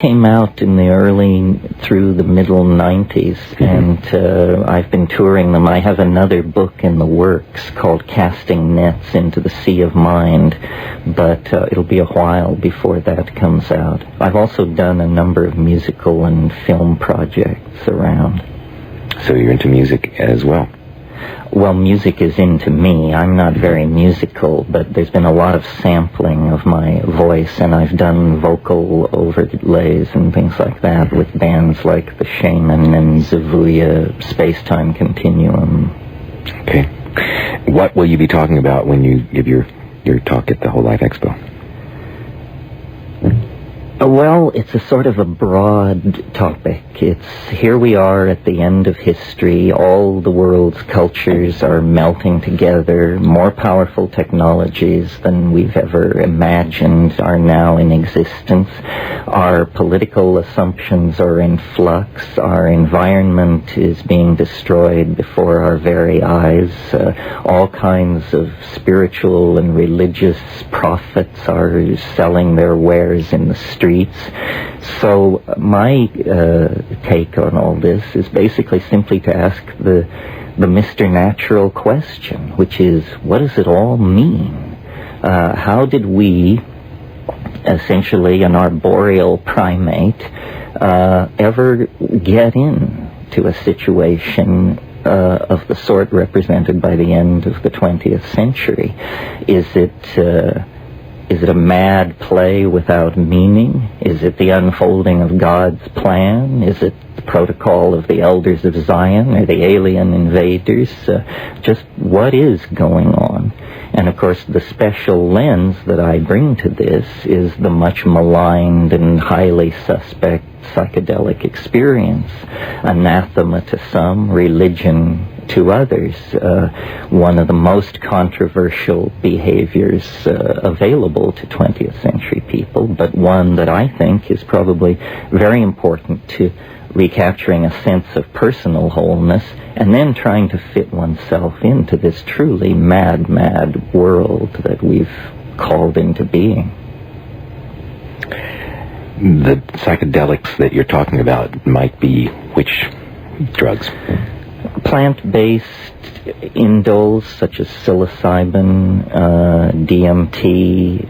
Came out in the early through the middle 90s, and I've been touring them. I have another book in the works called Casting Nets into the Sea of Mind, but it'll be a while before that comes out. I've also done a number of musical and film projects around. So you're into music as well? Well, music is into me. I'm not very musical, but there's been a lot of sampling of my voice, and I've done vocal overlays and things like that with bands like The Shaman and Zavuya, Space-Time Continuum. Okay. What will you be talking about when you give your talk at the Whole Life Expo? Well, it's a sort of a broad topic. Here we are at the end of history. All the world's cultures are melting together. More powerful technologies than we've ever imagined are now in existence. Our political assumptions are in flux. Our environment is being destroyed before our very eyes. All kinds of spiritual and religious prophets are selling their wares in the streets. So my take on all this is basically simply to ask the Mr. Natural question, which is, what does it all mean? How did we, essentially an arboreal primate, ever get into a situation of the sort represented by the end of the 20th century? Is it a mad play without meaning? Is it the unfolding of God's plan? Is it the protocol of the elders of Zion or the alien invaders? Just what is going on? And of course, the special lens that I bring to this is the much maligned and highly suspect psychedelic experience. Anathema to some, religion to others. One of the most controversial behaviors available to 20th century people, but one that I think is probably very important to recapturing a sense of personal wholeness and then trying to fit oneself into this truly mad world that we've called into being. The psychedelics that you're talking about might be which drugs? Plant-based indoles such as psilocybin, DMT,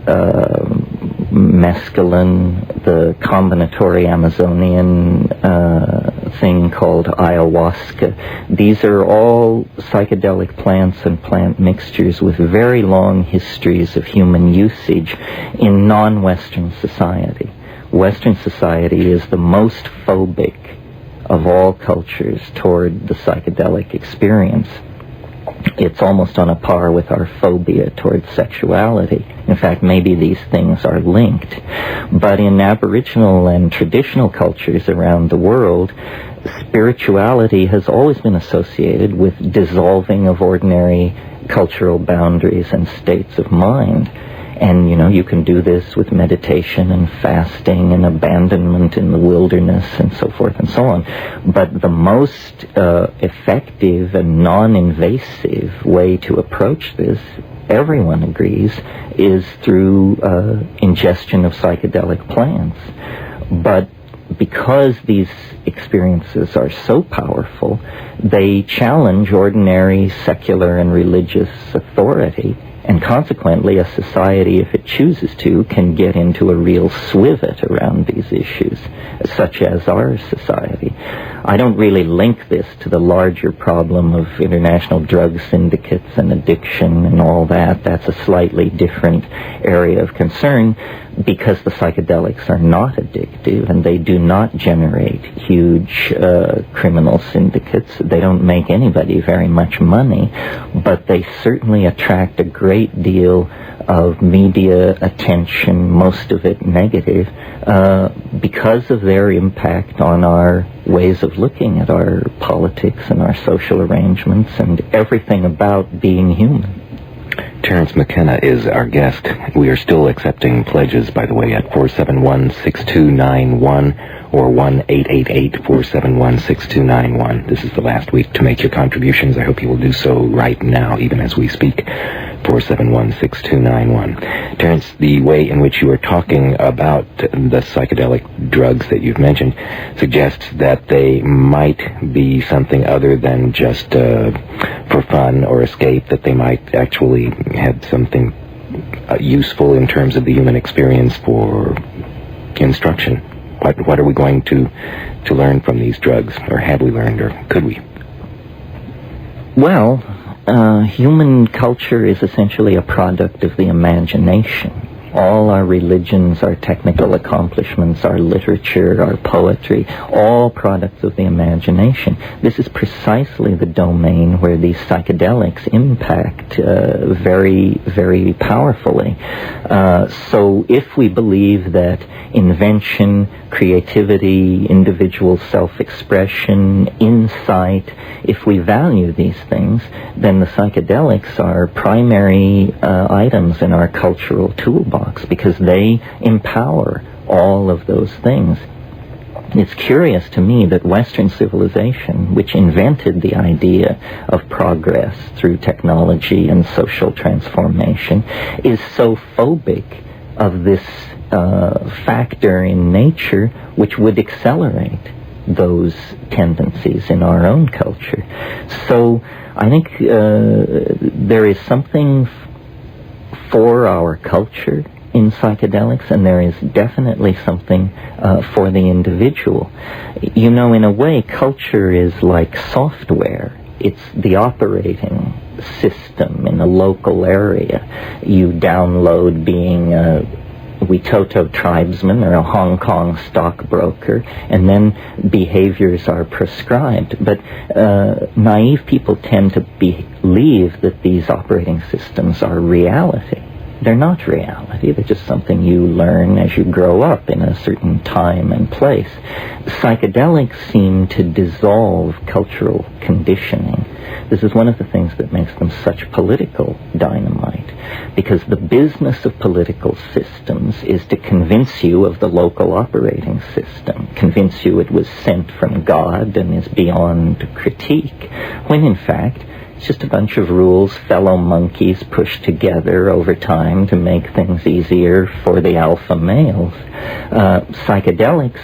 mescaline, the combinatory Amazonian thing called ayahuasca. These are all psychedelic plants and plant mixtures with very long histories of human usage in non-Western society. Western society is the most phobic of all cultures toward the psychedelic experience. It's almost on a par with our phobia toward sexuality. In fact, maybe these things are linked. But in Aboriginal and traditional cultures around the world, spirituality has always been associated with dissolving of ordinary cultural boundaries and states of mind. And, you can do this with meditation and fasting and abandonment in the wilderness and so forth and so on. But the most effective and non-invasive way to approach this, everyone agrees, is through ingestion of psychedelic plants. But because these experiences are so powerful, they challenge ordinary secular and religious authority. And consequently, a society, if it chooses to, can get into a real swivet around these issues, such as our society. I don't really link this to the larger problem of international drug syndicates and addiction and all that. That's a slightly different area of concern, because the psychedelics are not addictive and they do not generate huge criminal syndicates. They don't make anybody very much money, but they certainly attract a great deal of media attention, most of it negative, because of their impact on our ways of looking at our politics and our social arrangements and everything about being human. Terence McKenna is our guest. We are still accepting pledges, by the way, at 471-6291 or 1-888-471-6291. This is the last week to make your contributions. I hope you will do so right now, even as we speak. 471-6291. Terence, the way in which you are talking about the psychedelic drugs that you've mentioned suggests that they might be something other than just for fun or escape, that they might actually have something useful in terms of the human experience for instruction. What are we going to learn from these drugs, or have we learned, or could we? Well, human culture is essentially a product of the imagination. All our religions, our technical accomplishments, our literature, our poetry, all products of the imagination. This is precisely the domain where these psychedelics impact very, very powerfully. So if we believe that invention, creativity, individual self-expression, insight, if we value these things, then the psychedelics are primary items in our cultural toolbox, because they empower all of those things. It's curious to me that Western civilization, which invented the idea of progress through technology and social transformation, is so phobic of this factor in nature which would accelerate those tendencies in our own culture. So I think there is something for our culture in psychedelics, and there is definitely something for the individual. You know, in a way, culture is like software. It's the operating system in a local area. You download being a Witoto tribesman or a Hong Kong stockbroker, and then behaviors are prescribed. But naive people tend to believe that these operating systems are reality. They're not reality. They're just something you learn as you grow up in a certain time and place. Psychedelics seem to dissolve cultural conditioning. This is one of the things that makes them such political dynamite, because the business of political systems is to convince you of the local operating system, convince you it was sent from God and is beyond critique, when in fact it's just a bunch of rules fellow monkeys pushed together over time to make things easier for the alpha males. Psychedelics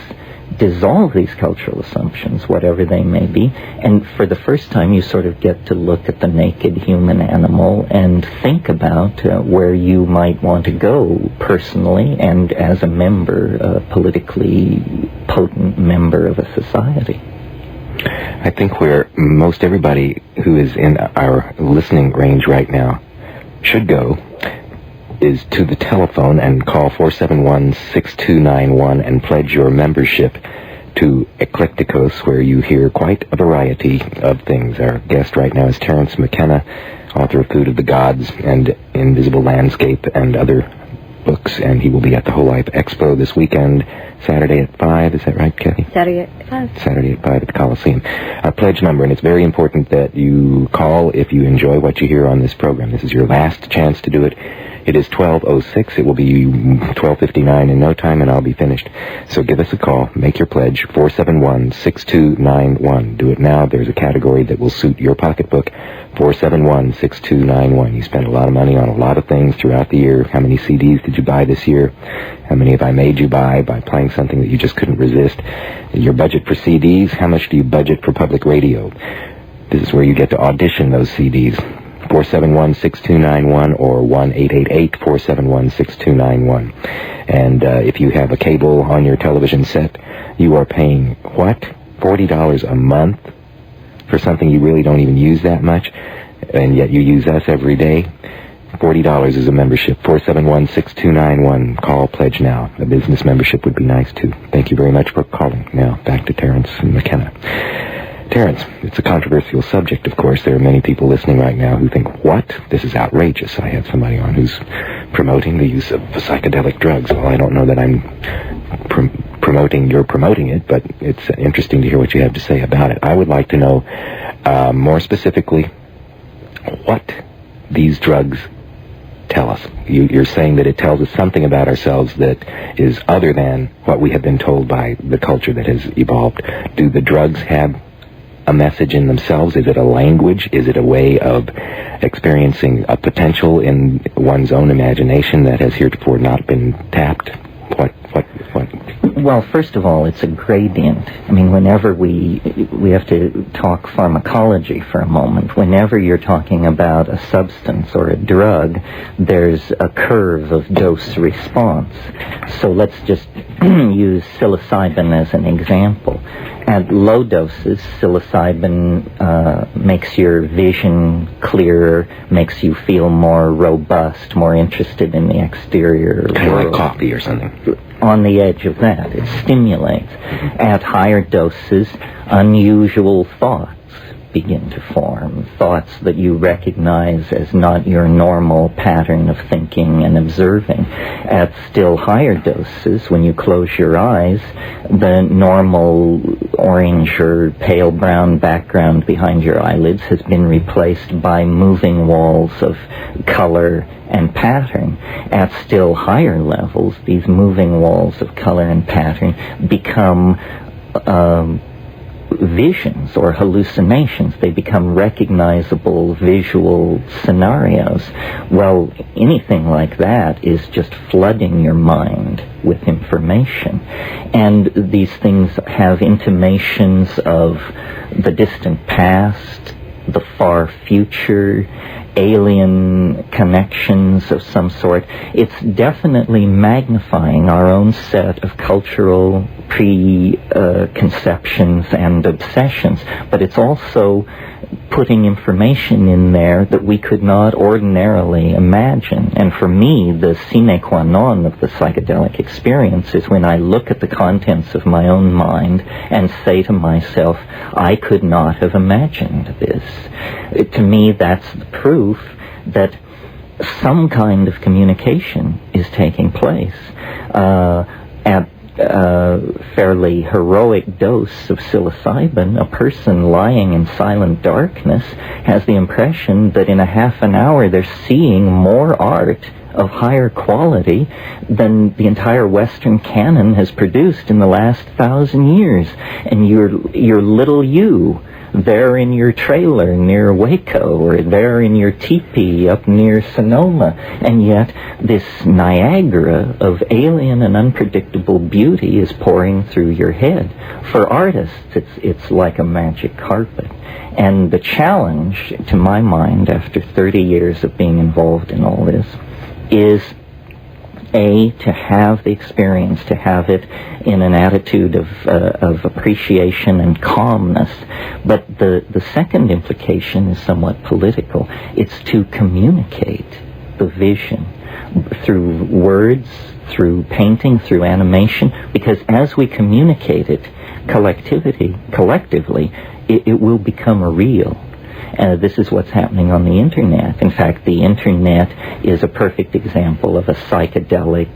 dissolve these cultural assumptions, whatever they may be, and for the first time you sort of get to look at the naked human animal and think about where you might want to go personally and as a member, a politically potent member of a society. I think where most everybody who is in our listening range right now should go is to the telephone and call 471-6291 and pledge your membership to Eclecticos, where you hear quite a variety of things. Our guest right now is Terence McKenna, author of Food of the Gods and Invisible Landscape and other books, and he will be at the Whole Life Expo this weekend, Saturday at 5. Is that right, Kathy? Saturday at 5. Saturday at 5 at the Coliseum. Our pledge number, and it's very important that you call if you enjoy what you hear on this program. This is your last chance to do it. It is 12:06. It will be 12:59 in no time, and I'll be finished. So give us a call. Make your pledge, 471-6291. Do it now. There's a category that will suit your pocketbook, 471-6291. You spent a lot of money on a lot of things throughout the year. How many CDs did you buy this year? How many have I made you buy by playing something that you just couldn't resist? Your budget for CDs, how much do you budget for public radio? This is where you get to audition those CDs. 471-6291 or 1-888-471-6291. And if you have a cable on your television set, you are paying, what? $40 a month for something you really don't even use that much, and yet you use us every day? $40 is a membership. 471-6291. Call, pledge now. A business membership would be nice, too. Thank you very much for calling. Now, back to Terence and McKenna. Terence, it's a controversial subject, of course. There are many people listening right now who think, what? This is outrageous. I have somebody on who's promoting the use of psychedelic drugs. Well, I don't know that I'm you're promoting it, but it's interesting to hear what you have to say about it. I would like to know more specifically what these drugs tell us. You're saying that it tells us something about ourselves that is other than what we have been told by the culture that has evolved. Do the drugs have a message in themselves? Is it a language? Is it a way of experiencing a potential in one's own imagination that has heretofore not been tapped? What? Well, first of all, it's a gradient. I mean, whenever we have to talk pharmacology for a moment. Whenever you're talking about a substance or a drug, there's a curve of dose response. So let's just use psilocybin as an example. At low doses, psilocybin makes your vision clearer, makes you feel more robust, more interested in the exterior Kind world. of like coffee or something. On the edge of that, it stimulates. At higher doses, unusual thoughts begin to form, thoughts that you recognize as not your normal pattern of thinking and observing. At still higher doses, when you close your eyes, the normal orange or pale brown background behind your eyelids has been replaced by moving walls of color and pattern. At still higher levels, these moving walls of color and pattern become visions or hallucinations. They become recognizable visual scenarios. Well, anything like that is just flooding your mind with information. And these things have intimations of the distant past, the far future, alien connections of some sort. It's definitely magnifying our own set of cultural preconceptions and obsessions, but it's also putting information in there that we could not ordinarily imagine. And for me, the sine qua non of the psychedelic experience is when I look at the contents of my own mind and say to myself, I could not have imagined this. To me, that's the proof that some kind of communication is taking place. At fairly heroic dose of psilocybin, a person lying in silent darkness has the impression that in a half an hour they're seeing more art of higher quality than the entire Western canon has produced in the last 1,000 years. And your little you there in your trailer near Waco, or there in your teepee up near Sonoma, and yet this Niagara of alien and unpredictable beauty is pouring through your head. For artists, it's like a magic carpet. And the challenge, to my mind, after 30 years of being involved in all this, is to have the experience, to have it in an attitude of appreciation and calmness. But the second implication is somewhat political. It's to communicate the vision through words, through painting, through animation, because as we communicate it collectively, it will become real. This is what's happening on the Internet. In fact, the Internet is a perfect example of a psychedelic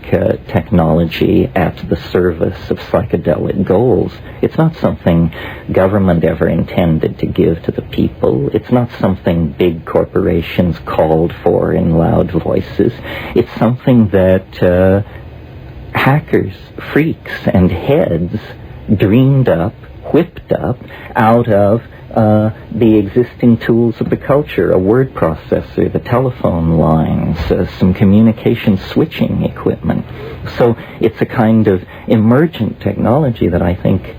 technology at the service of psychedelic goals. It's not something government ever intended to give to the people. It's not something big corporations called for in loud voices. It's something that hackers, freaks, and heads dreamed up, whipped up out of the existing tools of the culture, a word processor, the telephone lines, some communication switching equipment. So it's a kind of emergent technology that I think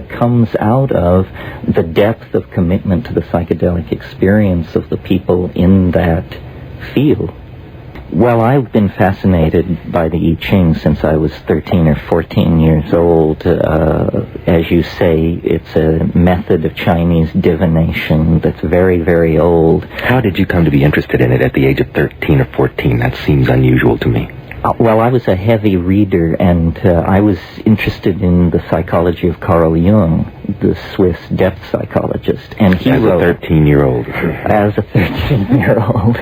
comes out of the depth of commitment to the psychedelic experience of the people in that field. Well, I've been fascinated by the I-Ching since I was 13 or 14 years old. As you say, it's a method of Chinese divination that's very, very old. How did you come to be interested in it at the age of 13 or 14? That seems unusual to me. Well, I was a heavy reader, and I was interested in the psychology of Carl Jung, the Swiss depth psychologist. And he wrote... As a 13-year-old. As a 13-year-old.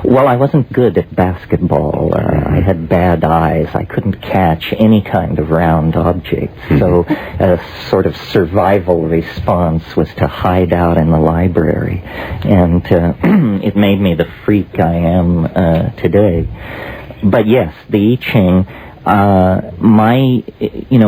Well, I wasn't good at basketball. I had bad eyes. I couldn't catch any kind of round object. So a sort of survival response was to hide out in the library. And it made me the freak I am today. But yes, the I-Ching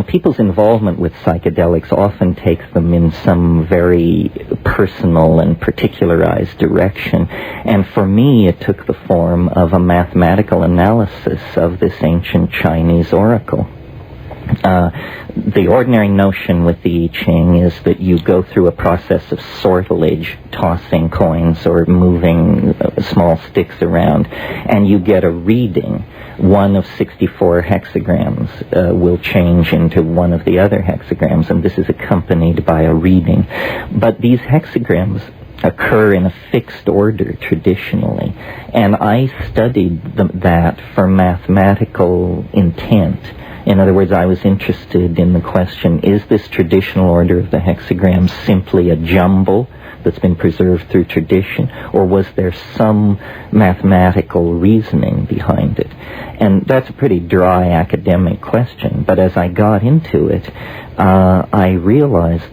People's involvement with psychedelics often takes them in some very personal and particularized direction. And for me, it took the form of a mathematical analysis of this ancient Chinese oracle. The ordinary notion with the I-Ching is that you go through a process of sortilege, tossing coins or moving small sticks around, and you get a reading. One of 64 hexagrams will change into one of the other hexagrams, and this is accompanied by a reading. But these hexagrams occur in a fixed order traditionally, and I studied that for mathematical intent. In other words, I was interested in the question, is this traditional order of the hexagrams simply a jumble that's been preserved through tradition, or was there some mathematical reasoning behind it? And that's a pretty dry academic question, but as I got into it, I realized,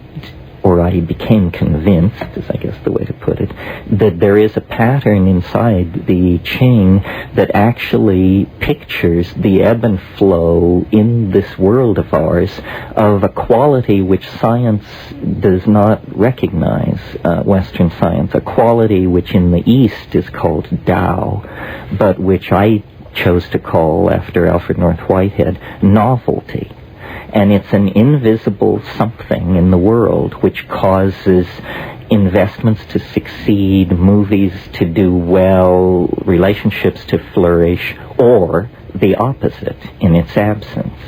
or I became convinced, is I guess the way to put it, that there is a pattern inside the I-Ching that actually pictures the ebb and flow in this world of ours of a quality which science does not recognize, Western science, a quality which in the East is called Tao, but which I chose to call, after Alfred North Whitehead, novelty. And it's an invisible something in the world which causes investments to succeed, movies to do well, relationships to flourish, or the opposite in its absence.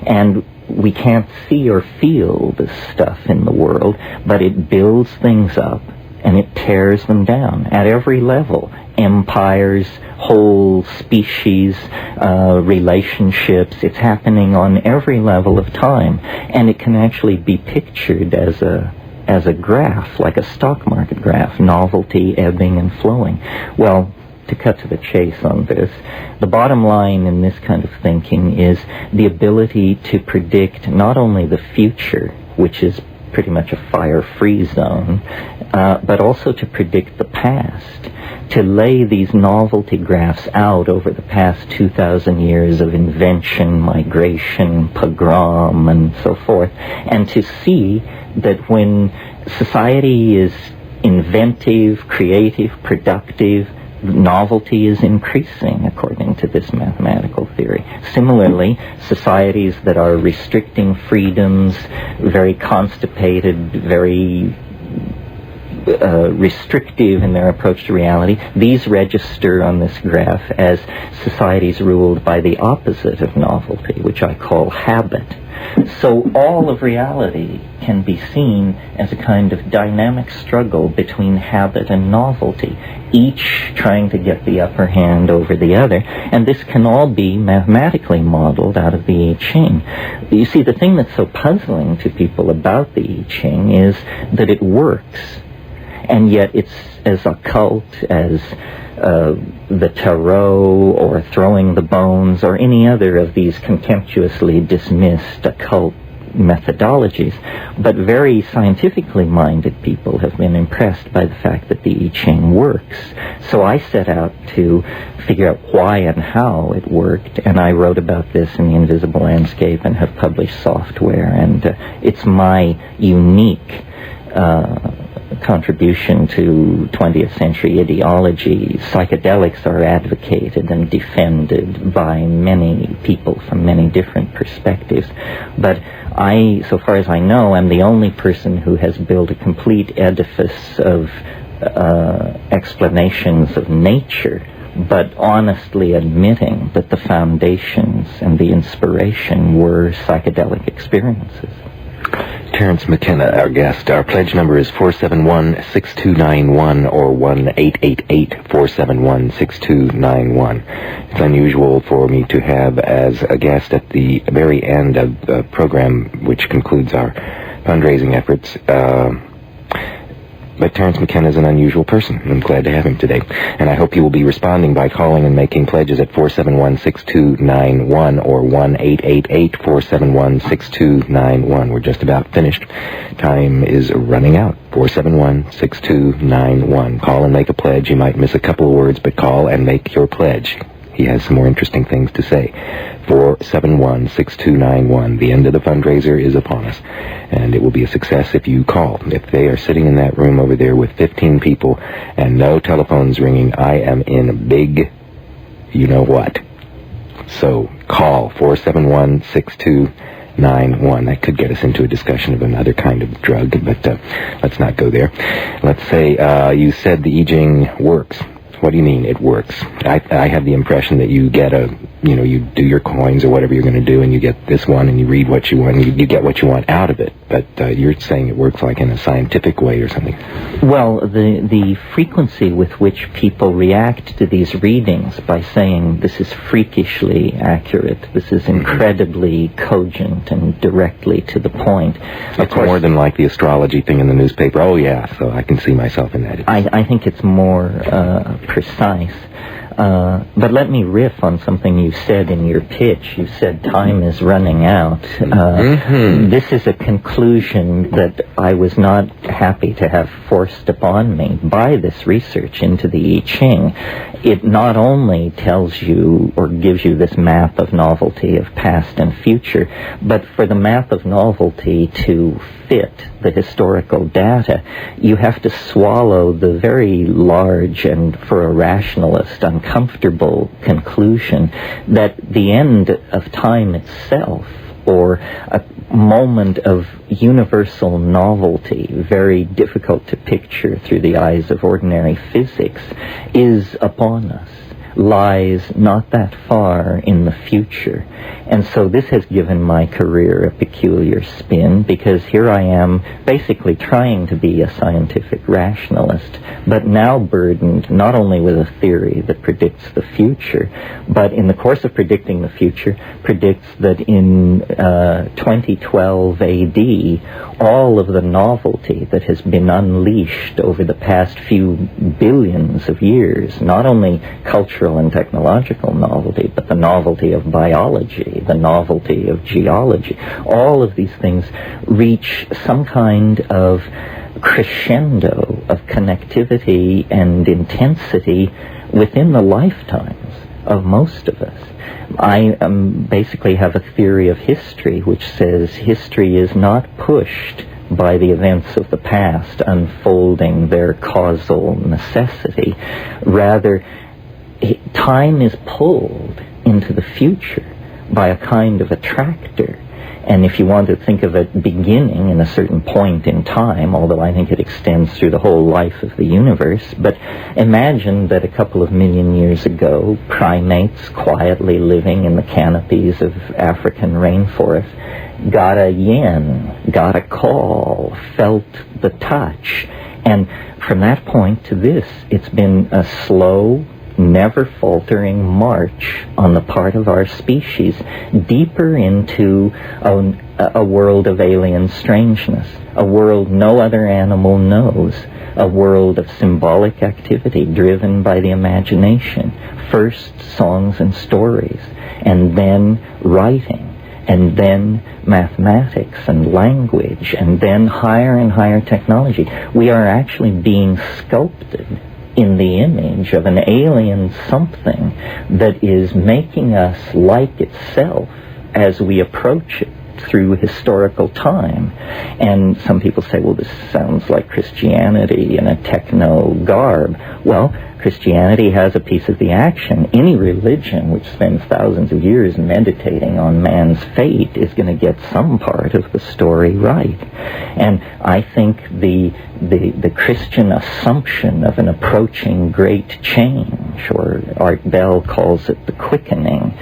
And we can't see or feel this stuff in the world, but it builds things up and it tears them down at every level. Empires, whole species, relationships. It's happening on every level of time, and it can actually be pictured as a graph, like a stock market graph, novelty, ebbing and flowing. Well, to cut to the chase on this, the bottom line in this kind of thinking is the ability to predict not only the future, which is pretty much a fire-free zone, but also to predict the past, to lay these novelty graphs out over the past 2,000 years of invention, migration, pogrom, and so forth, and to see that when society is inventive, creative, productive, novelty is increasing according to this mathematical theory. Similarly, societies that are restricting freedoms, very constipated, very restrictive in their approach to reality, these register on this graph as societies ruled by the opposite of novelty, which I call habit. So all of reality can be seen as a kind of dynamic struggle between habit and novelty, each trying to get the upper hand over the other, and this can all be mathematically modeled out of the I-Ching. You see, the thing that's so puzzling to people about the I-Ching is that it works, and yet it's as occult as the tarot or throwing the bones or any other of these contemptuously dismissed occult methodologies. But very scientifically minded people have been impressed by the fact that the I-Ching works. So I set out to figure out why and how it worked, and I wrote about this in The Invisible Landscape and have published software, and it's my unique contribution to 20th century ideology. Psychedelics are advocated and defended by many people from many different perspectives, but I, so far as I know, am the only person who has built a complete edifice of explanations of nature, but honestly admitting that the foundations and the inspiration were psychedelic experiences. Terence McKenna, our guest. Our pledge number is 471-6291 or 1-888-471-6291. It's unusual for me to have as a guest at the very end of the program, which concludes our fundraising efforts, but Terence McKenna is an unusual person. I'm glad to have him today. And I hope you will be responding by calling and making pledges at 471-6291 or 1-888-471-6291. We're just about finished. Time is running out. 471-6291. Call and make a pledge. You might miss a couple of words, but call and make your pledge. He has some more interesting things to say. 471-6291. The end of the fundraiser is upon us, and it will be a success if you call. If they are sitting in that room over there with 15 people and no telephones ringing, I am in big you-know-what. So call 471-6291. That could get us into a discussion of another kind of drug, but let's not go there. Let's say you said the I-Ching works. What do you mean it works? I have the impression that you get you do your coins or whatever you're going to do, and you get this one, and you read what you want, and you get what you want out of it. But you're saying it works like in a scientific way or something. Well, the frequency with which people react to these readings by saying this is freakishly accurate, this is incredibly cogent and directly to the point. It's more than like the astrology thing in the newspaper. Oh, yeah, so I can see myself in that. I think it's more precise. But let me riff on something you said in your pitch. You said time is running out. This is a conclusion that I was not happy to have forced upon me by this research into the I-Ching. It not only tells you or gives you this map of novelty of past and future, but for the map of novelty to fit the historical data, you have to swallow the very large and, for a rationalist, uncomfortable conclusion that the end of time itself, or a moment of universal novelty, very difficult to picture through the eyes of ordinary physics, is upon us, lies not that far in the future. And so this has given my career a peculiar spin, because here I am basically trying to be a scientific rationalist, but now burdened not only with a theory that predicts the future, but in the course of predicting the future, predicts that in 2012 AD, all of the novelty that has been unleashed over the past few billions of years, not only cultural and technological novelty, but the novelty of biology, the novelty of geology, all of these things reach some kind of crescendo of connectivity and intensity within the lifetimes of most of us. I basically have a theory of history which says history is not pushed by the events of the past unfolding their causal necessity. Rather, time is pulled into the future by a kind of attractor. And if you want to think of it beginning in a certain point in time, although I think it extends through the whole life of the universe, but imagine that a couple of million years ago, primates quietly living in the canopies of African rainforests got a yin, got a call, felt the touch. And from that point to this, it's been a slow, never faltering march on the part of our species deeper into a world of alien strangeness, a world no other animal knows, a world of symbolic activity driven by the imagination. First songs and stories, and then writing, and then mathematics and language, and then higher and higher technology. We are actually being sculpted in the image of an alien something that is making us like itself as we approach it through historical time. And some people say, well, this sounds like Christianity in a techno garb. Well, Christianity has a piece of the action. Any religion which spends thousands of years meditating on man's fate is going to get some part of the story right. And I think the Christian assumption of an approaching great change, or Art Bell calls it the quickening,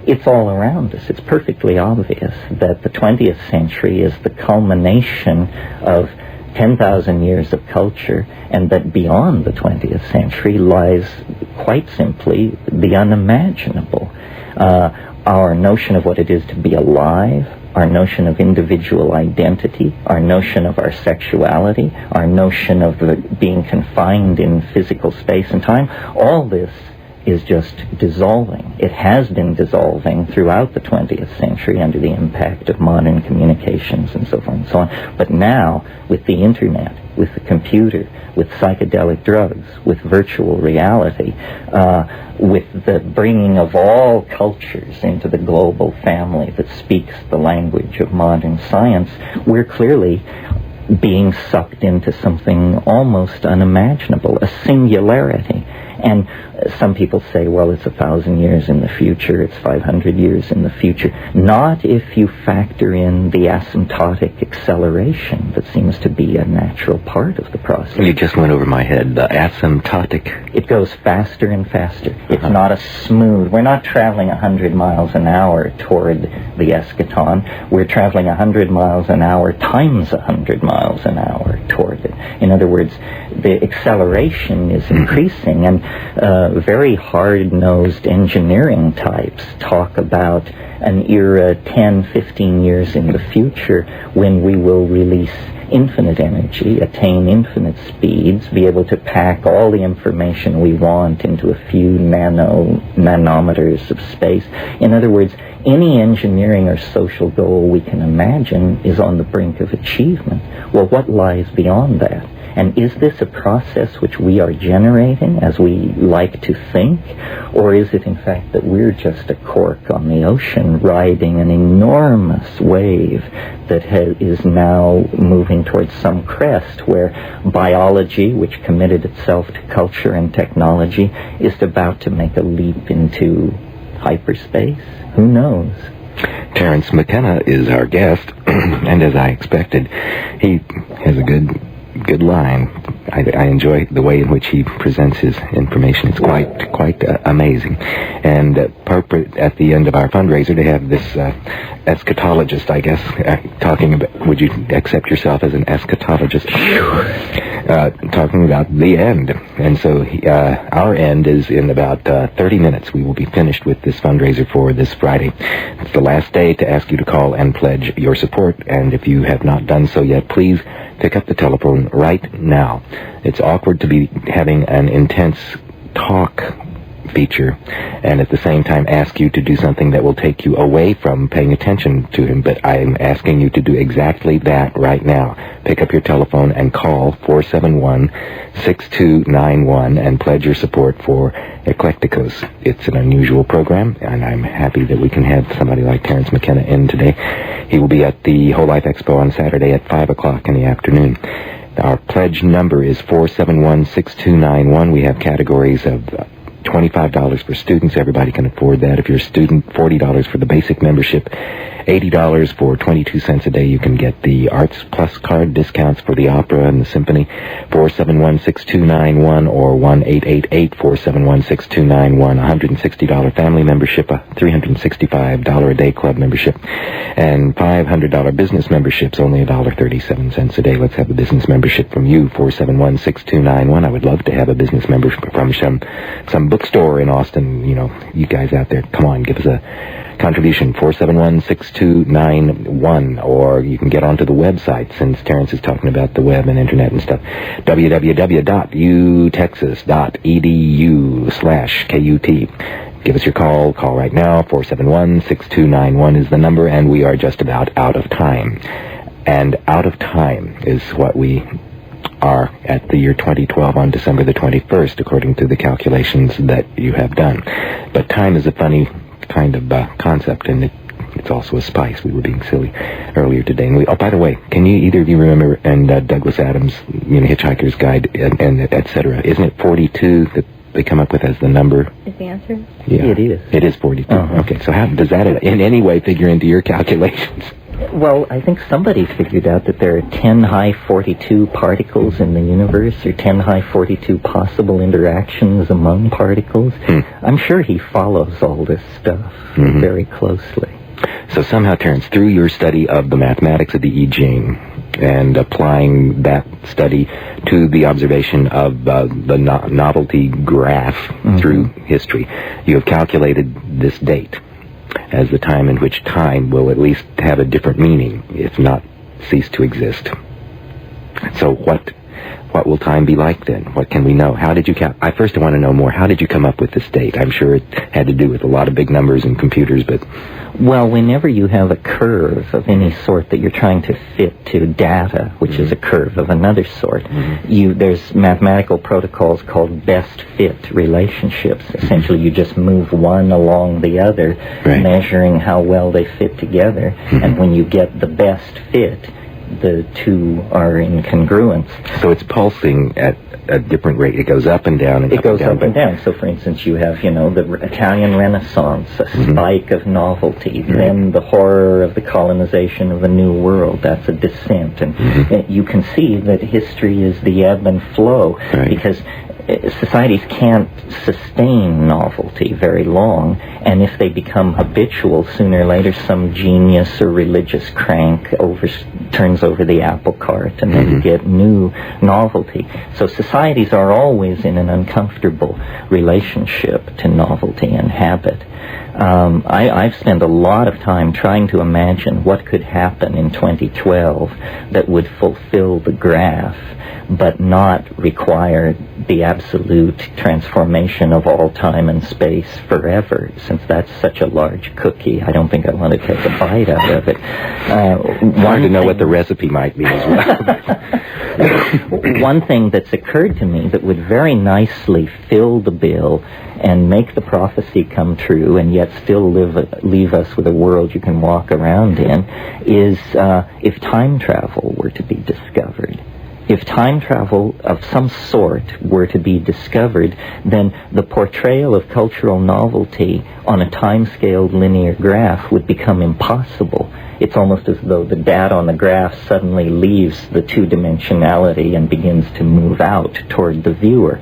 it's all around us. It's perfectly obvious that the 20th century is the culmination of 10,000 years of culture, and that beyond the 20th century lies, quite simply, the unimaginable. Our notion of what it is to be alive, our notion of individual identity, our notion of our sexuality, our notion of being confined in physical space and time, all this is just dissolving. It has been dissolving throughout the 20th century under the impact of modern communications and so forth and so on. But now, with the internet, with the computer, with psychedelic drugs, with virtual reality, with the bringing of all cultures into the global family that speaks the language of modern science, we're clearly being sucked into something almost unimaginable, a singularity. And some people say, well, it's 1,000 years in the future, it's 500 years in the future. Not if you factor in the asymptotic acceleration that seems to be a natural part of the process. You just went over my head, the asymptotic. It goes faster and faster. It's not a smooth, we're not traveling 100 miles an hour toward the eschaton. We're traveling 100 miles an hour times 100 miles an hour toward it. In other words, the acceleration is increasing, and very hard-nosed engineering types talk about an era 10, 15 years in the future when we will release infinite energy, attain infinite speeds, be able to pack all the information we want into a few nanometers of space. In other words, any engineering or social goal we can imagine is on the brink of achievement. Well, what lies beyond that? And is this a process which we are generating as we like to think? Or is it in fact that we're just a cork on the ocean riding an enormous wave that is now moving towards some crest where biology, which committed itself to culture and technology, is about to make a leap into hyperspace? Who knows? Terence McKenna is our guest, and as I expected, he has a good line. I enjoy the way in which he presents his information. It's quite amazing. And appropriate at the end of our fundraiser to have this eschatologist, I guess, talking about, would you accept yourself as an eschatologist? Talking about the end. And so our end is in about 30 minutes. We will be finished with this fundraiser for this Friday. It's the last day to ask you to call and pledge your support. And if you have not done so yet, please pick up the telephone right now. It's awkward to be having an intense talk feature and at the same time ask you to do something that will take you away from paying attention to him, but I'm asking you to do exactly that right now. Pick up your telephone and call 471-6291 and pledge your support for Eclecticos. It's an unusual program, and I'm happy that we can have somebody like Terence McKenna in today. He will be at the Whole Life Expo on Saturday at 5 o'clock in the afternoon. Our pledge number is 471-6291. We have categories of $25 for students. Everybody can afford that. If you're a student, $40 for the basic membership, $80 for 22 cents a day. You can get the Arts Plus card discounts for the opera and the symphony. 471-6291 or 1-888-471-6291. $160 family membership, a $365 a day club membership, and $500 business memberships, only $1.37 a day. Let's have a business membership from you, 471-6291. I would love to have a business membership from some bookstore in Austin. You know, you guys out there, come on, give us a contribution, 471-6291, or you can get onto the website, since Terence is talking about the web and internet and stuff, www.utexas.edu/KUT. Give us your call right now, 471-6291 is the number, and we are just about out of time. And out of time is what we are at the year 2012 on December the 21st, according to the calculations that you have done. But time is a funny kind of concept, and it's also a spice. We were being silly earlier today. And by the way, can you either of you remember, and Douglas Adams, Hitchhiker's Guide, and et cetera, isn't it 42 that they come up with as the number? Is the answer? Yeah. It is. It is 42. Okay, so how does that in any way figure into your calculations? Well, I think somebody figured out that there are 10 high 42 particles in the universe, or 10 high 42 possible interactions among particles. I'm sure he follows all this stuff very closely. So somehow, Terence, through your study of the mathematics of the I-Ching and applying that study to the observation of the novelty graph through history, you have calculated this date as the time in which time will at least have a different meaning, if not cease to exist. So what will time be like then? What can we know? How did you I first want to know more. How did you come up with this date? I'm sure it had to do with a lot of big numbers and computers, but... Well, whenever you have a curve of any sort that you're trying to fit to data, which is a curve of another sort, there's mathematical protocols called best fit relationships. Essentially, you just move one along the other, measuring how well they fit together. And when you get the best fit, the two are in congruence. So it's pulsing at a different rate. It goes up and down and it goes up and down. So, for instance, you have, the Italian Renaissance, a spike of novelty, then the horror of the colonization of the New World. That's a descent. And you can see that history is the ebb and flow because societies can't sustain novelty very long, and if they become habitual, sooner or later some genius or religious crank turns over the apple cart, and then you get new novelty. So societies are always in an uncomfortable relationship to novelty and habit. I've spent a lot of time trying to imagine what could happen in 2012 that would fulfill the graph, but not require the absolute transformation of all time and space forever. Since that's such a large cookie, I don't think I want to take a bite out of it. Hard to know what the recipe might be as well. One thing that's occurred to me that would very nicely fill the bill and make the prophecy come true and yet still leave us with a world you can walk around in is if time travel were to be discovered. If time travel of some sort were to be discovered, then the portrayal of cultural novelty on a time-scaled linear graph would become impossible. It's almost as though the data on the graph suddenly leaves the two-dimensionality and begins to move out toward the viewer.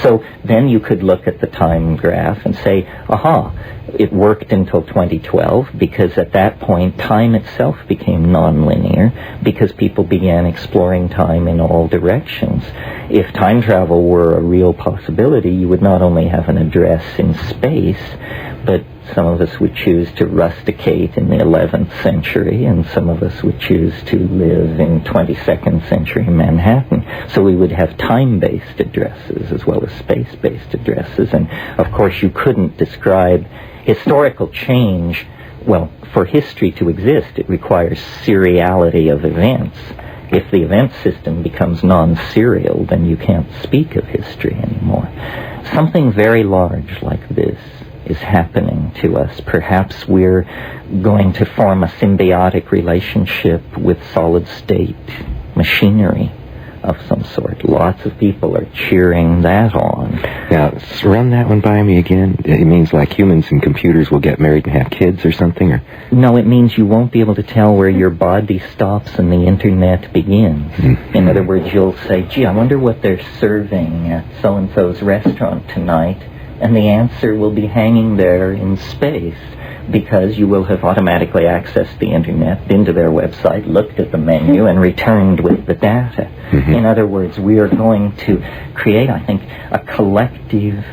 So then you could look at the time graph and say, aha, it worked until 2012 because at that point time itself became nonlinear because people began exploring time in all directions. If time travel were a real possibility, you would not only have an address in space, but some of us would choose to rusticate in the 11th century, and some of us would choose to live in 22nd century Manhattan. So we would have time-based addresses as well as space-based addresses. And, of course, you couldn't describe historical change. Well, for history to exist, it requires seriality of events. If the event system becomes non-serial, then you can't speak of history anymore. Something very large like this is happening to us. Perhaps we're going to form a symbiotic relationship with solid-state machinery of some sort. Lots of people are cheering that on. Now, run that one by me again. It means like humans and computers will get married and have kids or something? Or? No, it means you won't be able to tell where your body stops and the internet begins. In other words, you'll say, gee, I wonder what they're serving at so-and-so's restaurant tonight. And the answer will be hanging there in space because you will have automatically accessed the internet, been to their website, looked at the menu, and returned with the data. In other words, we are going to create, I think, a collective...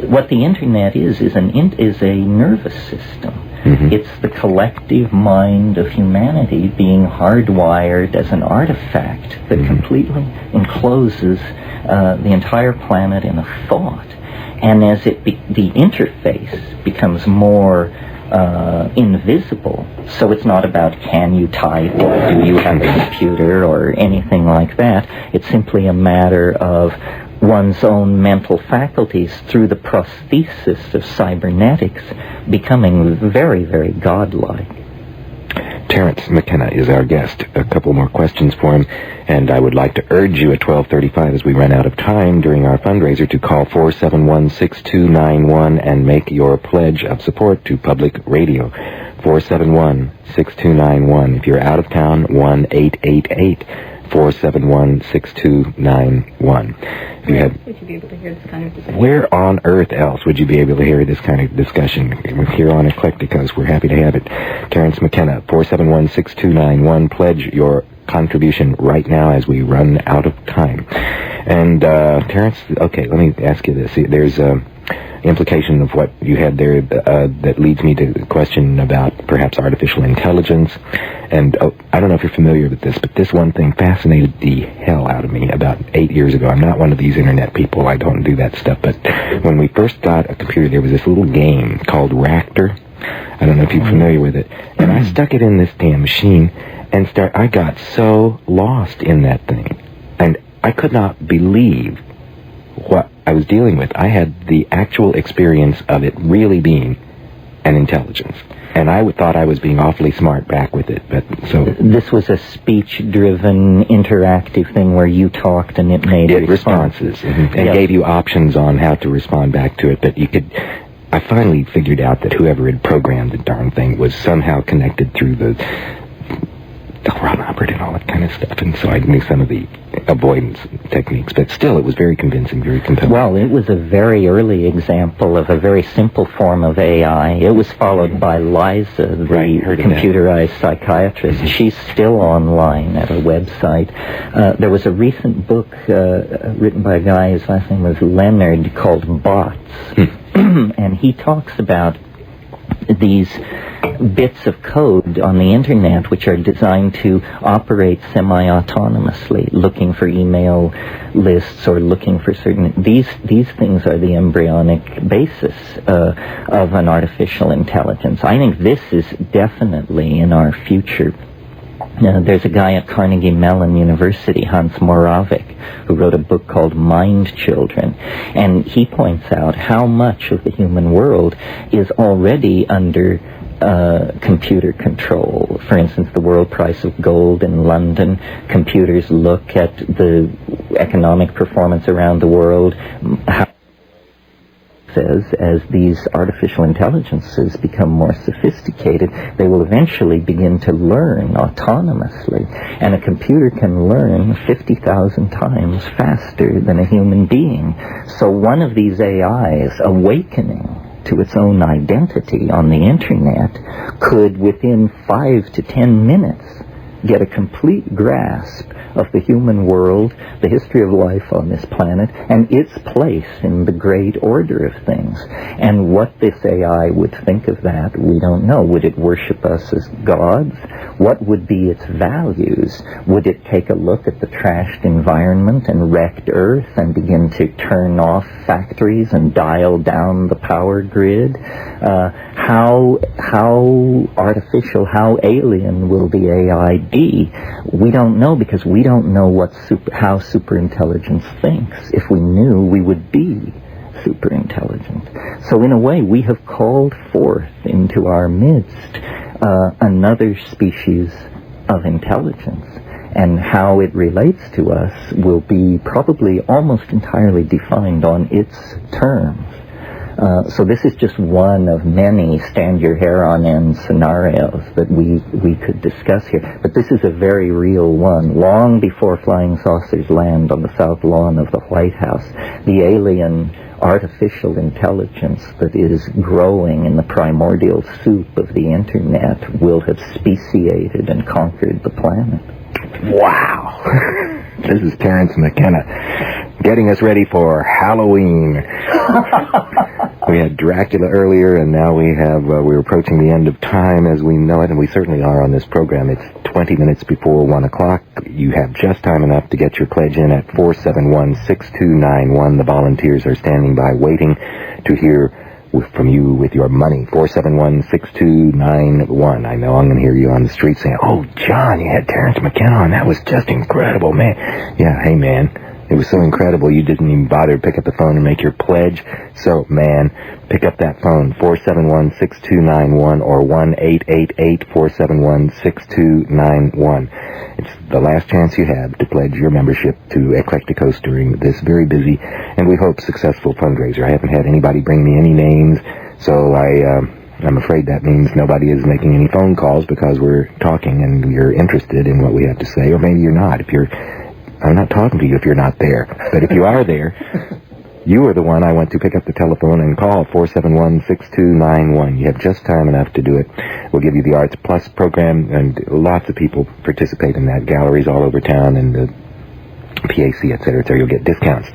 What the internet is a nervous system. It's the collective mind of humanity being hardwired as an artifact that completely encloses the entire planet in a thought. And as the interface becomes more invisible, so it's not about can you type or do you have a computer or anything like that. It's simply a matter of one's own mental faculties through the prosthesis of cybernetics becoming very, very godlike. Terence McKenna is our guest. A couple more questions for him, and I would like to urge you at 12:35 as we run out of time during our fundraiser to call 471-6291 and make your pledge of support to public radio. 471-6291. If you're out of town, 1-888-471-6291. Would you be able to hear this kind of discussion? Where on earth else would you be able to hear this kind of discussion? Here on Eclecticos, we're happy to have it. Terence McKenna, 471-6291. Pledge your contribution right now as we run out of time. And, Terence, okay, let me ask you this. There's implication of what you had there that leads me to the question about perhaps artificial intelligence. And I don't know if you're familiar with this, but this one thing fascinated the hell out of me about 8 years ago. I'm not one of these internet people. I don't do that stuff. But when we first got a computer, there was this little game called Ractor. I don't know if you're familiar with it. And I stuck it in this damn machine and I got so lost in that thing. And I could not believe what I was dealing with. I had the actual experience of it really being an intelligence. And I thought I was being awfully smart back with it. But so this was a speech-driven, interactive thing where you talked and it made responses and gave you options on how to respond back to it. But you could. I finally figured out that whoever had programmed the darn thing was somehow connected through the run operator and all that kind of stuff. And so I knew some of the avoidance techniques. But still, it was very convincing, very compelling. Well, it was a very early example of a very simple form of AI. It was followed by Liza, the computerized psychiatrist. She's still online at a website. There was a recent book written by a guy, his last name was Leonard, called Bots. And he talks about these bits of code on the internet which are designed to operate semi-autonomously, looking for email lists or looking for certain... These things are the embryonic basis of an artificial intelligence. I think this is definitely in our future. There's a guy at Carnegie Mellon University, Hans Moravec, who wrote a book called Mind Children, and he points out how much of the human world is already under computer control. For instance, the world price of gold in London, computers look at the economic performance around the world, says as these artificial intelligences become more sophisticated, they will eventually begin to learn autonomously. And a computer can learn 50,000 times faster than a human being. So one of these AIs awakening to its own identity on the internet could, within 5 to 10 minutes, get a complete grasp of the human world, the history of life on this planet, and its place in the great order of things. And what this AI would think of that, we don't know. Would it worship us as gods? What would be its values? Would it take a look at the trashed environment and wrecked Earth and begin to turn off factories and dial down the power grid? How artificial, how alien will the AI be? We don't know, because we don't know how superintelligence thinks. If we knew, we would be superintelligent. So in a way, we have called forth into our midst another species of intelligence. And how it relates to us will be probably almost entirely defined on its terms. So this is just one of many stand-your-hair-on-end scenarios that we could discuss here. But this is a very real one. Long before flying saucers land on the south lawn of the White House, the alien artificial intelligence that is growing in the primordial soup of the Internet will have speciated and conquered the planet. Wow. This is Terence McKenna getting us ready for Halloween. We had Dracula earlier, and now we're approaching the end of time as we know it, and we certainly are on this program. It's 20 minutes before 1 o'clock. You have just time enough to get your pledge in at 471-6291. The volunteers are standing by waiting to hear from you with your money. 471-6291. I know I'm going to hear you on the street saying, "Oh, John, you had Terence McKenna on. That was just incredible, man." Yeah, hey, man. It was so incredible you didn't even bother to pick up the phone and make your pledge. So, man, pick up that phone, 471-6291 or 1-888-471-6291. It's the last chance you have to pledge your membership to Eclectic Host during this very busy and we hope successful fundraiser. I haven't had anybody bring me any names, so I'm afraid that means nobody is making any phone calls because we're talking and you're interested in what we have to say, or maybe you're not. I'm not talking to you if you're not there. But if you are there, you are the one I want to pick up the telephone and call 471-6291. You have just time enough to do it. We'll give you the Arts Plus program, and lots of people participate in that. Galleries all over town and the PAC, etc. You'll get discounts.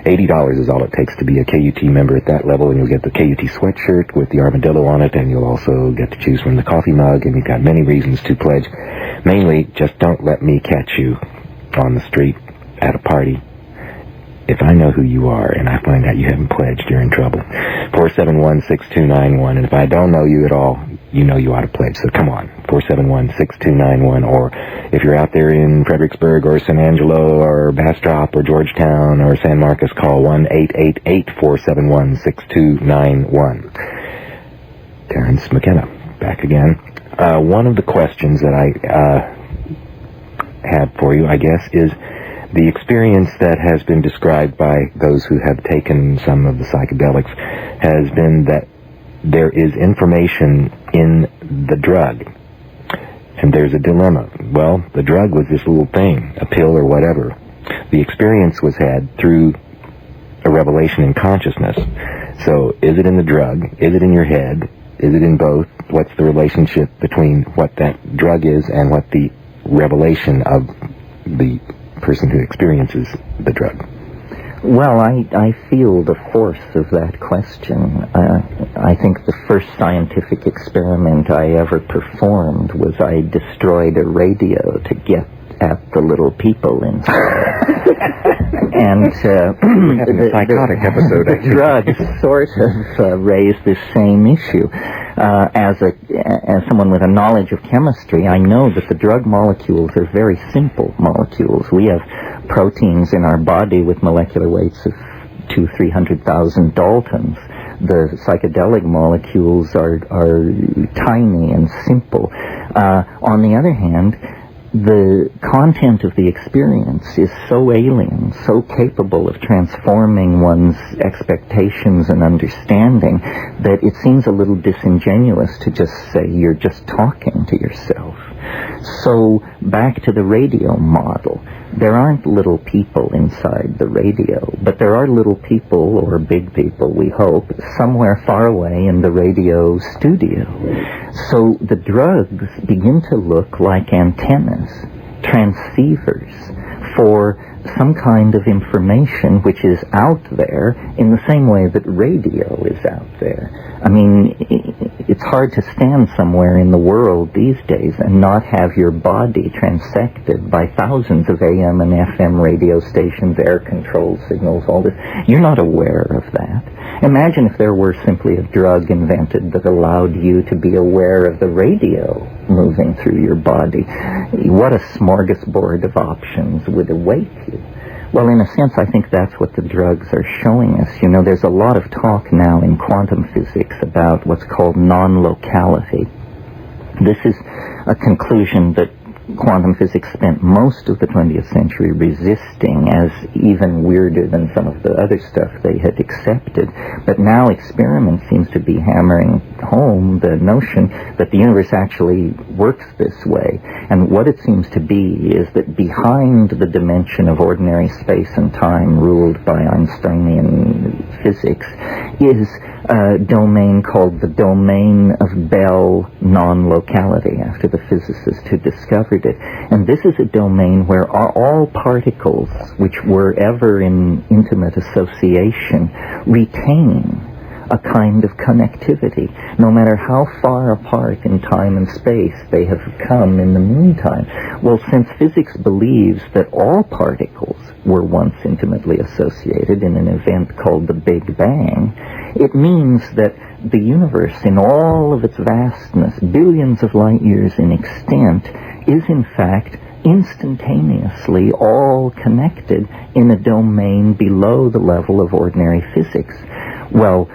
$80 is all it takes to be a KUT member at that level, and you'll get the KUT sweatshirt with the armadillo on it, and you'll also get to choose from the coffee mug, and you've got many reasons to pledge. Mainly, just don't let me catch you on the street at a party. If I know who you are and I find out you haven't pledged, you're in trouble. 471-6291. And if I don't know you at all, you know you ought to pledge. So come on, 471-6291. Or if you're out there in Fredericksburg or San Angelo or Bastrop or Georgetown or San Marcos, call 1-888-471-6291. Terence McKenna, back again. One of the questions that I have for you, I guess, is the experience that has been described by those who have taken some of the psychedelics has been that there is information in the drug. And there's a dilemma. Well, the drug was this little thing, a pill or whatever. The experience was had through a revelation in consciousness. So is it in the drug? Is it in your head? Is it in both? What's the relationship between what that drug is and what the revelation of the person who experiences the drug? Well, I feel the force of that question. I think the first scientific experiment I ever performed was I destroyed a radio to get at the little people inside. And having a psychotic episode. The drugs sort of raise this same issue. As someone with a knowledge of chemistry, I know that the drug molecules are very simple molecules. We have proteins in our body with molecular weights of 200,000-300,000 Daltons. The psychedelic molecules are tiny and simple. On the other hand, the content of the experience is so alien, so capable of transforming one's expectations and understanding that it seems a little disingenuous to just say you're just talking to yourself. So back to the radio model. There aren't little people inside the radio, but there are little people, or big people, we hope, somewhere far away in the radio studio. So the drugs begin to look like antennas, transceivers, for some kind of information which is out there in the same way that radio is out there. I mean, it's hard to stand somewhere in the world these days and not have your body transected by thousands of AM and FM radio stations, air-controlled signals, all this. You're not aware of that. Imagine if there were simply a drug invented that allowed you to be aware of the radio moving through your body. What a smorgasbord of options would await you. Well, in a sense, I think that's what the drugs are showing us. You know, there's a lot of talk now in quantum physics about what's called non-locality. This is a conclusion that quantum physics spent most of the 20th century resisting as even weirder than some of the other stuff they had accepted. But now experiment seems to be hammering home the notion that the universe actually works this way. And what it seems to be is that behind the dimension of ordinary space and time ruled by Einsteinian physics is a domain called the domain of Bell non-locality, after the physicist who discovered it. And this is a domain where all particles which were ever in intimate association retain a kind of connectivity, no matter how far apart in time and space they have come in the meantime. Well, since physics believes that all particles were once intimately associated in an event called the Big Bang, it means that the universe, in all of its vastness, billions of light years in extent, is in fact instantaneously all connected in a domain below the level of ordinary physics. Well,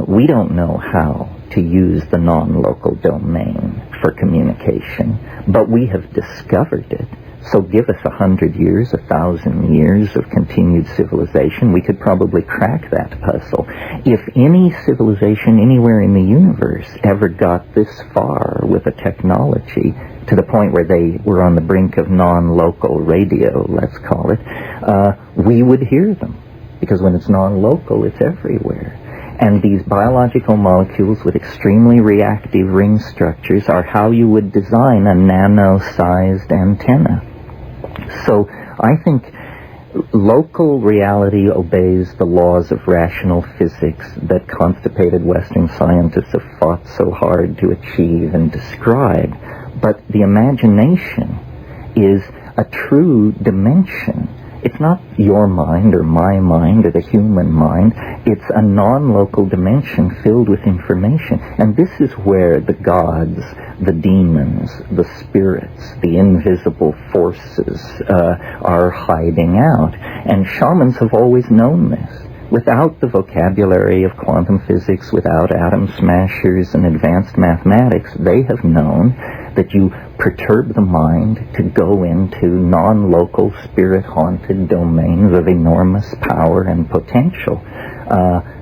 we don't know how to use the non-local domain for communication, but we have discovered it. So give us 100 years, 1,000 years of continued civilization, we could probably crack that puzzle. If any civilization anywhere in the universe ever got this far with a technology to the point where they were on the brink of non-local radio, let's call it, we would hear them. Because when it's non-local, it's everywhere. And these biological molecules with extremely reactive ring structures are how you would design a nano-sized antenna. So I think local reality obeys the laws of rational physics that constipated Western scientists have fought so hard to achieve and describe. But the imagination is a true dimension. It's not your mind or my mind or the human mind. It's a non-local dimension filled with information. And this is where the gods, the demons, the spirits, the invisible forces are hiding out. And shamans have always known this. Without the vocabulary of quantum physics, without atom smashers and advanced mathematics, they have known that you perturb the mind to go into non-local, spirit-haunted domains of enormous power and potential.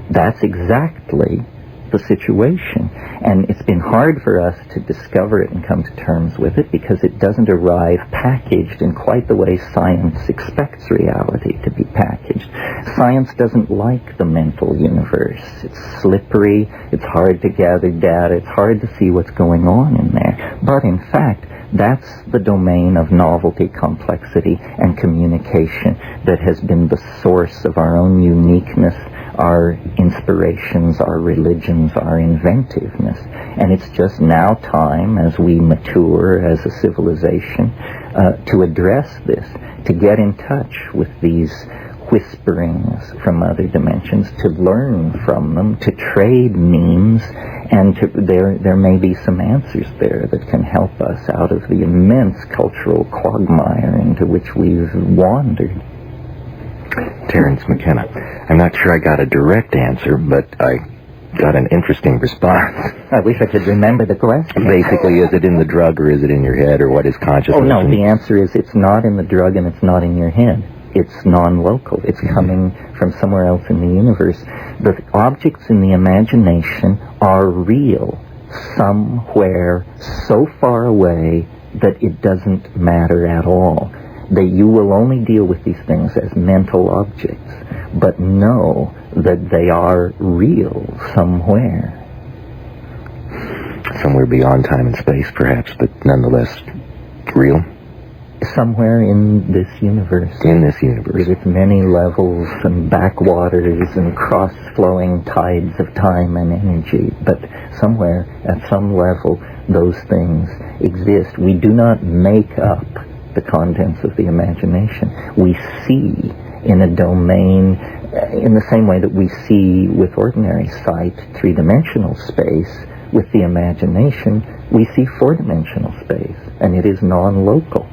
That's exactly the situation. And it's been hard for us to discover it and come to terms with it because it doesn't arrive packaged in quite the way science expects reality to be packaged. Science doesn't like the mental universe. It's slippery, it's hard to gather data, it's hard to see what's going on in there. But in fact, that's the domain of novelty, complexity, and communication that has been the source of our own uniqueness, our inspirations, our religions, our inventiveness. And it's just now time, as we mature as a civilization, to address this, to get in touch with these whisperings from other dimensions, to learn from them, to trade memes, and there may be some answers there that can help us out of the immense cultural quagmire into which we've wandered. Terence McKenna. I'm not sure I got a direct answer, but I got an interesting response. I wish I could remember the question. Basically, is it in the drug or is it in your head, or what is consciousness? Oh, no, the answer is it's not in the drug and it's not in your head. It's non-local. It's coming from somewhere else in the universe. The objects in the imagination are real somewhere so far away that it doesn't matter at all. That you will only deal with these things as mental objects, but know that they are real somewhere. Somewhere beyond time and space, perhaps, but nonetheless real. Somewhere in this universe. In this universe. With many levels and backwaters and cross-flowing tides of time and energy. But somewhere, at some level, those things exist. We do not make up the contents of the imagination. We see in a domain in the same way that we see with ordinary sight three-dimensional space. With the imagination, we see four-dimensional space, and it is non-local.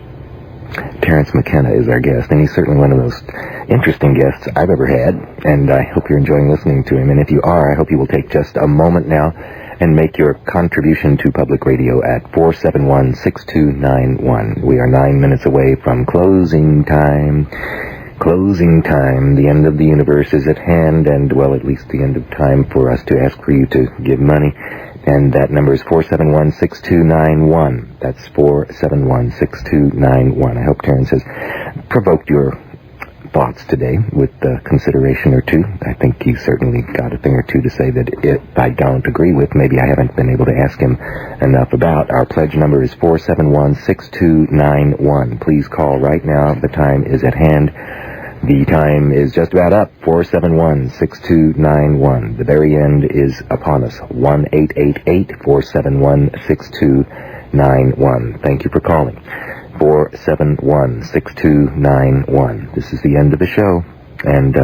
Terence McKenna is our guest, and he's certainly one of the most interesting guests I've ever had, and I hope you're enjoying listening to him. And if you are, I hope you will take just a moment now and make your contribution to public radio at 471-6291. We are 9 minutes away from closing time. Closing time. The end of the universe is at hand, and, well, at least the end of time for us to ask for you to give money. And that number is 471-6291. That's 471-6291. I hope Terence has provoked your thoughts today with a consideration or two. I think you certainly got a thing or two to say that if I don't agree with, maybe I haven't been able to ask him enough about. Our pledge number is 471-6291. Please call right now. The time is at hand. The time is just about up. 471-6291. The very end is upon us. 1-888-471-6291. Thank you for calling. 471-6291. This is the end of the show. And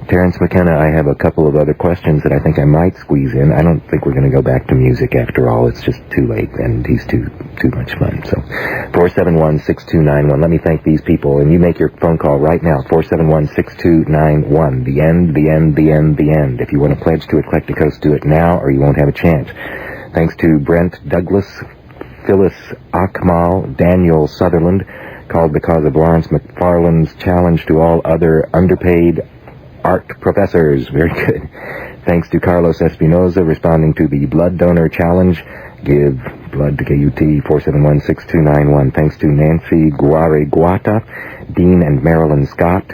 Terence McKenna, I have a couple of other questions that I think I might squeeze in. I don't think we're going to go back to music after all. It's just too late, and he's too much fun. So 471-6291. Let me thank these people, and you make your phone call right now. 471-6291. The end, the end, the end, the end. If you want to pledge to Eclectic Coast, do it now, or you won't have a chance. Thanks to Brent Douglas, Phyllis Akmal, Daniel Sutherland, called because of Lawrence McFarlane's challenge to all other underpaid art professors. Very good. Thanks to Carlos Espinoza, responding to the blood donor challenge. Give blood to KUT, 471-6291. Thanks to Nancy Guareguata, Dean and Marilyn Scott.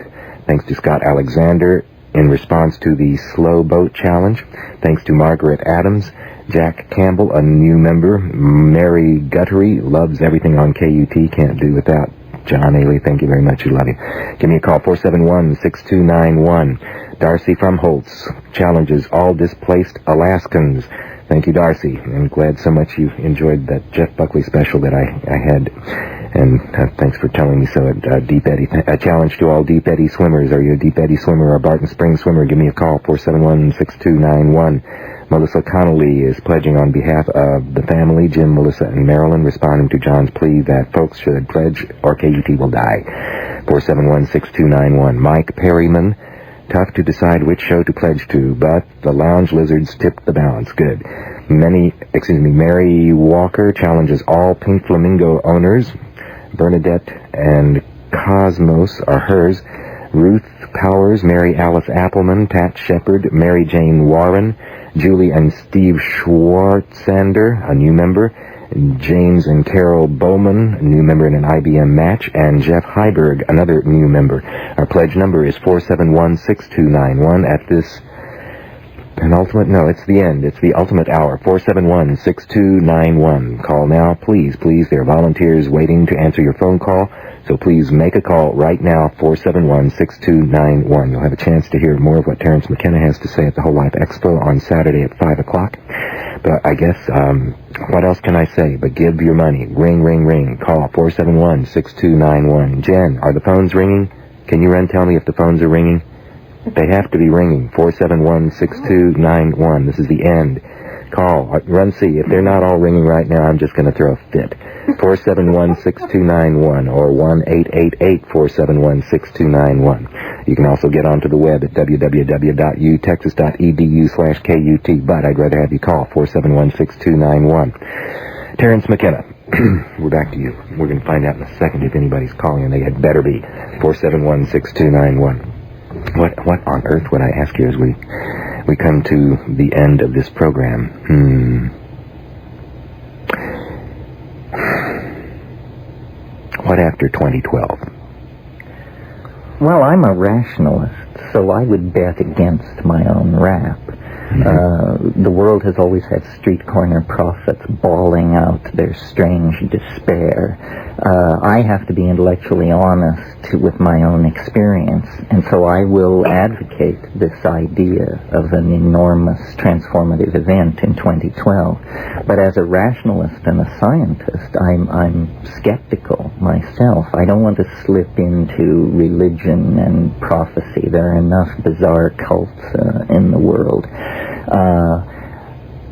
Thanks to Scott Alexander in response to the slow boat challenge. Thanks to Margaret Adams, Jack Campbell, a new member, Mary Guttery, loves everything on KUT, can't do without John Ailey, thank you very much. We love you. Give me a call, 471-6291. Darcy from Holtz challenges all displaced Alaskans. Thank you, Darcy. I'm glad so much you enjoyed that Jeff Buckley special that I had. And thanks for telling me so. Deep Eddy, a challenge to all Deep Eddy swimmers. Are you a Deep Eddy swimmer or a Barton Springs swimmer? Give me a call, 471-6291. Melissa Connolly is pledging on behalf of the family, Jim, Melissa, and Marilyn, responding to John's plea that folks should pledge or KUT will die. 471-6291. Mike Perryman, tough to decide which show to pledge to, but the Lounge Lizards tipped the balance. Good. Mary Walker challenges all Pink Flamingo owners. Bernadette and Cosmos are hers. Ruth Powers, Mary Alice Appleman, Pat Shepard, Mary Jane Warren, Julie and Steve Schwartzander, a new member, James and Carol Bowman, a new member in an IBM match, and Jeff Heiberg, another new member. Our pledge number is 471-6291 at this penultimate, no, it's the end. It's the ultimate hour, 471-6291. Call now, please, please. There are volunteers waiting to answer your phone call, so please make a call right now, 471-6291. You'll have a chance to hear more of what Terence McKenna has to say at the Whole Life Expo on Saturday at 5 o'clock. But I guess, what else can I say but give your money? Ring, ring, ring. Call 471-6291. Jen, are the phones ringing? Can you tell me if the phones are ringing? They have to be ringing. 471-6291. This is the end. Call. Run see. If they're not all ringing right now, I'm just going to throw a fit. 471-6291 or 1-888-471-6291. You can also get onto the web at www.utexas.edu/KUT, but I'd rather have you call 471-6291. Terence McKenna, we're back to you. We're going to find out in a second if anybody's calling, and they had better be. 471-6291. What on earth would I ask you as we come to the end of this program? What after 2012? Well, I'm a rationalist, so I would bet against my own rap. The world has always had street corner prophets bawling out their strange despair. I have to be intellectually honest with my own experience, and so I will advocate this idea of an enormous transformative event in 2012. But as a rationalist and a scientist, I'm skeptical myself. I don't want to slip into religion and prophecy. There are enough bizarre cults in the world.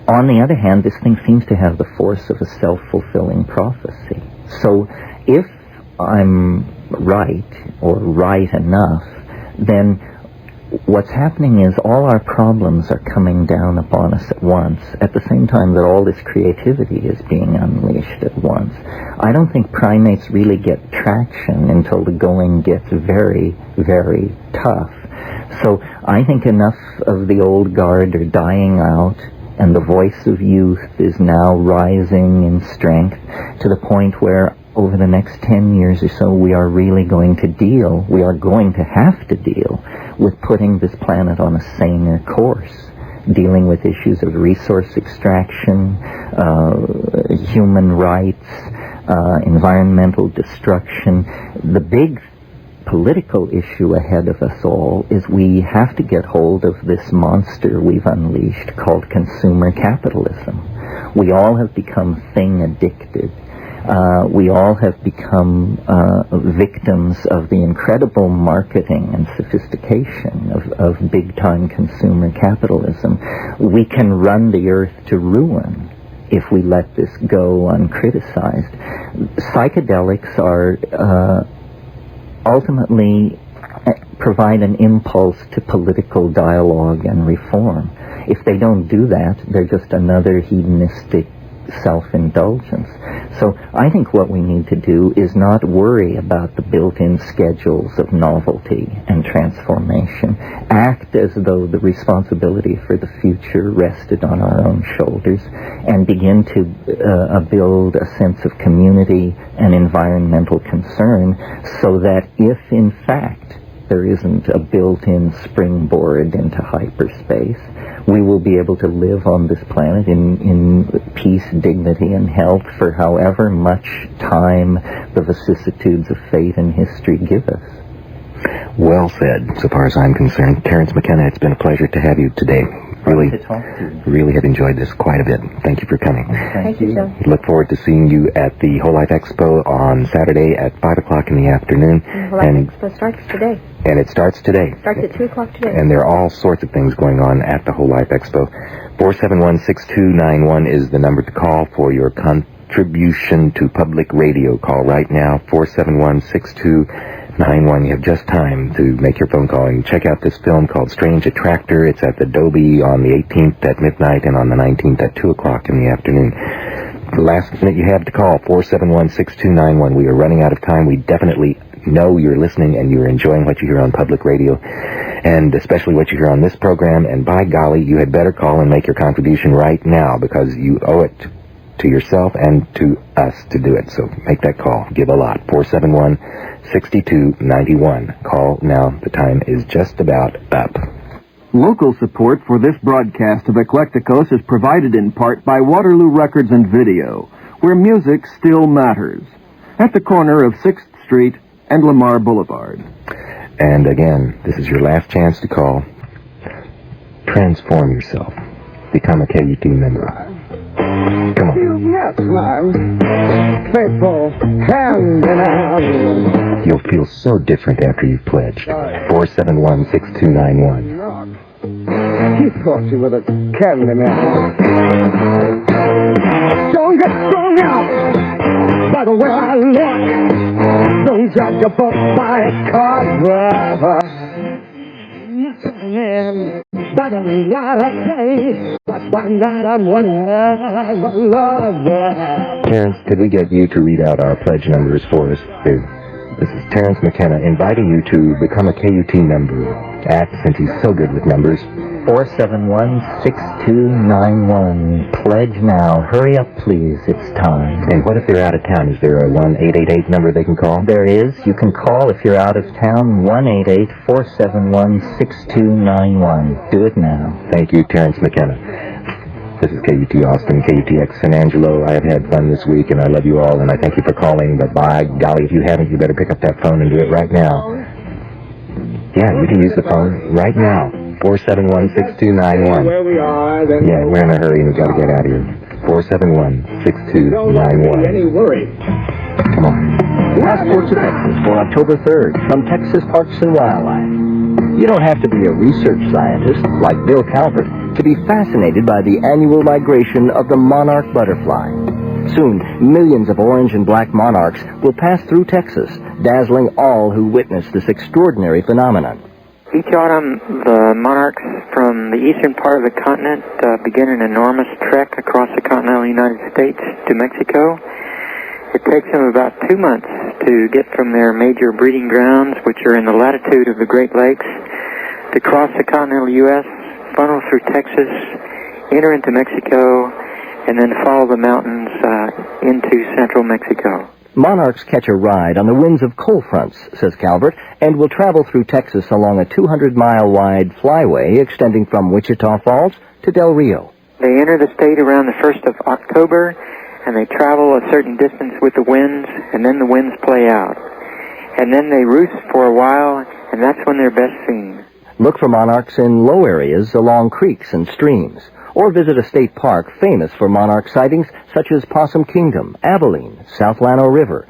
On the other hand, this thing seems to have the force of a self-fulfilling prophecy. So if I'm right, or right enough, then what's happening is all our problems are coming down upon us at once, at the same time that all this creativity is being unleashed at once. I don't think primates really get traction until the going gets very, very tough. So I think enough of the old guard are dying out, and the voice of youth is now rising in strength to the point where over the next 10 years or so we are really going to have to deal with putting this planet on a saner course, dealing with issues of resource extraction, human rights, environmental destruction. The big political issue ahead of us all is we have to get hold of this monster we've unleashed called consumer capitalism. We all have become thing addicted. We all have become victims of the incredible marketing and sophistication of big-time consumer capitalism. We can run the earth to ruin if we let this go uncriticized. Psychedelics are ultimately provide an impulse to political dialogue and reform. If they don't do that, they're just another hedonistic self-indulgence. So I think what we need to do is not worry about the built-in schedules of novelty and transformation. Act as though the responsibility for the future rested on our own shoulders, and begin to build a sense of community and environmental concern, so that if in fact there isn't a built-in springboard into hyperspace, we will be able to live on this planet in peace, dignity, and health for however much time the vicissitudes of fate and history give us. Well said, so far as I'm concerned. Terence McKenna, it's been a pleasure to have you today. Really, to talk to you. Really have enjoyed this quite a bit. Thank you for coming. Thank you, Joe. Look forward to seeing you at the Whole Life Expo on Saturday at 5 o'clock in the afternoon. The Whole Life Expo starts today. And it starts today. Starts at 2 o'clock today. And there are all sorts of things going on at the Whole Life Expo. 471-6291 is the number to call for your contribution to public radio. Call right now, 471-6291. You have just time to make your phone call and check out this film called Strange Attractor. It's at the Dolby on the 18th at midnight and on the 19th at 2 o'clock in the afternoon. The last minute you have to call, 471-6291. We are running out of time. We definitely know you're listening and you're enjoying what you hear on public radio, and especially what you hear on this program, and by golly, you had better call and make your contribution right now, because you owe it to yourself and to us to do it. So make that call. Give a lot. 471-6291. Call now. The time is just about up. Local support for this broadcast of Eclecticos is provided in part by Waterloo Records and Video, where music still matters, at the corner of 6th Street and Lamar Boulevard. And again, this is your last chance to call. Transform yourself. Become a KUT member. Come on. Yes, ma'am. Faithful hand in hand. You'll feel so different after you've pledged. 471-6291. He thought you were the candy man. Don't get strung out by the way I look. Don't judge a book by its cover. By the light I say, but one night I'm one hell of a lover. Terence, could we get you to read out our pledge numbers for us? This is Terence McKenna inviting you to become a KUT member at, since he's so good with numbers, 471-6291. Pledge now. Hurry up, please. It's time. And what if they're out of town? Is there a 1-888 number they can call? There is. You can call if you're out of town, 1-888-471-6291. Do it now. Thank you, Terence McKenna. This is KUT Austin, KUTX San Angelo. I have had fun this week, and I love you all, and I thank you for calling. But by golly, if you haven't, you better pick up that phone and do it right now. Yeah, you can use the phone right now. 471-6291. Where we are, then. Yeah, we're in a hurry, and we've got to get out of here. 471-6291. Any worry. Come on. Passport to Texas for October 3rd from Texas Parks and Wildlife. You don't have to be a research scientist like Bill Calvert to be fascinated by the annual migration of the monarch butterfly. Soon, millions of orange and black monarchs will pass through Texas, dazzling all who witness this extraordinary phenomenon. Each autumn, the monarchs from the eastern part of the continent begin an enormous trek across the continental United States to Mexico. It takes them about 2 months to get from their major breeding grounds, which are in the latitude of the Great Lakes, to cross the continental U.S., funnel through Texas, enter into Mexico, and then follow the mountains into central Mexico. Monarchs catch a ride on the winds of cold fronts, says Calvert, and will travel through Texas along a 200-mile-wide flyway extending from Wichita Falls to Del Rio. They enter the state around the 1st of October, and they travel a certain distance with the winds, and then the winds play out. And then they roost for a while, and that's when they're best seen. Look for monarchs in low areas along creeks and streams, or visit a state park famous for monarch sightings such as Possum Kingdom, Abilene, South Llano River,